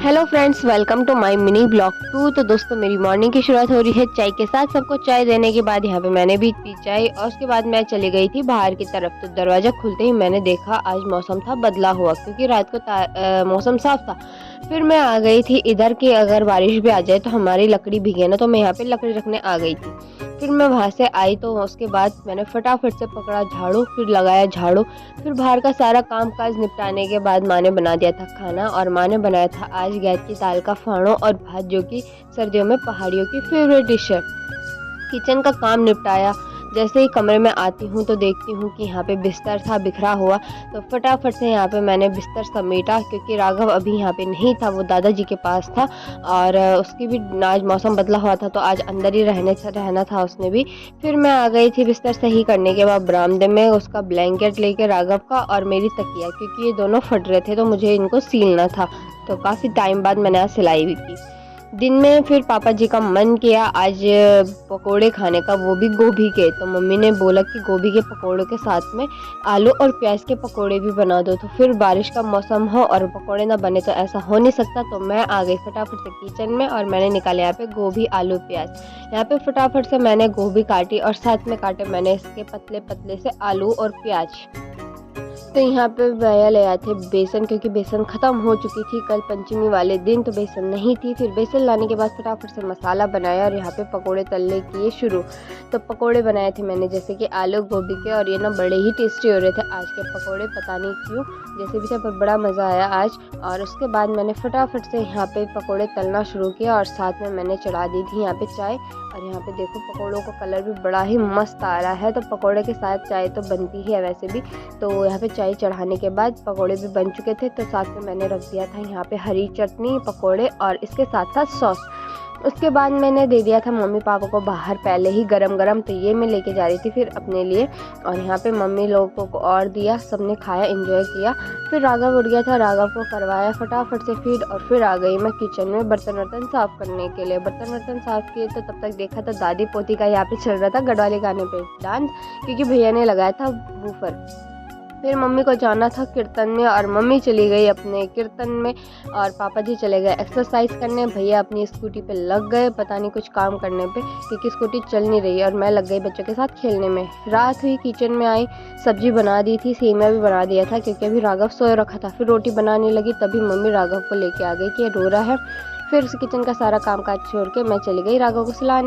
Hello friends, welcome to my mini blog 2। तो दोस्तों, मेरी मॉर्निंग की शुरुआत हो रही है चाय के साथ। सबको चाय देने के बाद यहाँ पे मैंने भी पी चाय और उसके बाद मैं चली गई थी बाहर की तरफ। तो दरवाज़ा खुलते ही मैंने देखा आज मौसम था बदला हुआ, क्योंकि रात को मौसम साफ था। फिर मैं आ गई थी इधर कि अगर बारिश भी आ जाए तो हमारी लकड़ी भीगे ना, तो मैं यहाँ पे लकड़ी रखने आ गई थी। फिर मैं वहाँ से आई तो उसके बाद मैंने फटाफट से पकड़ा झाड़ू, फिर लगाया झाड़ू। फिर बाहर का सारा काम-काज निपटाने के बाद माँ ने बना दिया था खाना, और माँ ने बनाया था आज गैद की दाल का फाड़ो और भात, जो कि सर्दियों में पहाड़ियों की फेवरेट डिश है। किचन का काम निपटाया, जैसे ही कमरे में आती हूँ तो देखती हूँ कि यहाँ पे बिस्तर था बिखरा हुआ। तो फटाफट से यहाँ पे मैंने बिस्तर समेटा, क्योंकि राघव अभी यहाँ पे नहीं था, वो दादाजी के पास था। और उसकी भी आज मौसम बदला हुआ था, तो आज अंदर ही रहना था उसने भी। फिर मैं आ गई थी बिस्तर सही करने के बाद बरामदे में, उसका ब्लैंकेट लेके राघव का और मेरी तकिया, क्योंकि ये दोनों फट रहे थे तो मुझे इनको सीलना था। तो काफ़ी टाइम बाद मैंने आज सिलाई भी की। दिन में फिर पापा जी का मन किया आज पकोड़े खाने का, वो भी गोभी के। तो मम्मी ने बोला कि गोभी के पकोड़ों के साथ में आलू और प्याज के पकोड़े भी बना दो। तो फिर बारिश का मौसम हो और पकोड़े ना बने तो ऐसा हो नहीं सकता। तो मैं आ गई फटाफट से किचन में और मैंने निकाले यहाँ पे गोभी आलू प्याज। यहाँ पे फटाफट से मैंने गोभी काटी और साथ में काटे मैंने इसके पतले पतले से आलू और प्याज। तो यहाँ पे भैया ले आए थे बेसन, क्योंकि बेसन ख़त्म हो चुकी थी कल पंचमी वाले दिन, तो बेसन नहीं थी। फिर बेसन लाने के बाद फटाफट से मसाला बनाया और यहाँ पे पकोड़े तलने किए शुरू। तो पकोड़े बनाए थे मैंने जैसे कि आलू गोभी के, और ये ना बड़े ही टेस्टी हो रहे थे आज के पकोड़े, पता नहीं क्यों, जैसे भी थे पर बड़ा मज़ा आया आज। और उसके बाद मैंने फटाफट से यहाँ पे पकोड़े तलना शुरू किया और साथ में मैंने चढ़ा दी थी यहाँ पे चाय। और यहाँ पे देखो पकोड़ों का कलर भी बड़ा ही मस्त आ रहा है। तो पकोड़े के साथ चाय तो बनती ही है वैसे भी। तो यहाँ पे चाय चढ़ाने के बाद पकोड़े भी बन चुके थे, तो साथ में मैंने रख दिया था यहाँ पे हरी चटनी, पकोड़े और इसके साथ साथ सॉस। उसके बाद मैंने दे दिया था मम्मी पापा को बाहर पहले ही गरम गरम, तो ये मैं लेके जा रही थी फिर अपने लिए। और यहाँ पे मम्मी लोगों को और दिया, सबने खाया, एंजॉय किया। फिर राघव उठ गया था, राघव को करवाया फटाफट से फीड, और फिर आ गई मैं किचन में बर्तन वर्तन साफ़ करने के लिए। बर्तन वर्तन साफ़ किए तो तब तक देखा तो दादी पोती का यहाँ पे चल रहा था गढ़वाली गाने पे डांस, क्योंकि भैया ने लगाया था बूफर। फिर मम्मी को जाना था कीर्तन में, और मम्मी चली गई अपने कीर्तन में, और पापा जी चले गए एक्सरसाइज करने। भैया अपनी स्कूटी पे लग गए, पता नहीं कुछ काम करने पे, क्योंकि स्कूटी चल नहीं रही, और मैं लग गई बच्चों के साथ खेलने में। रात हुई, किचन में आई, सब्जी बना दी थी, सेमिया भी बना दिया था, क्योंकि अभी राघव सोए रखा था। फिर रोटी बनाने लगी, तभी मम्मी राघव को लेके आ गई कि ये रो रहा है। फिर उस किचन का सारा काम काज छोड़ के मैं चली गई राघव को सुलाने।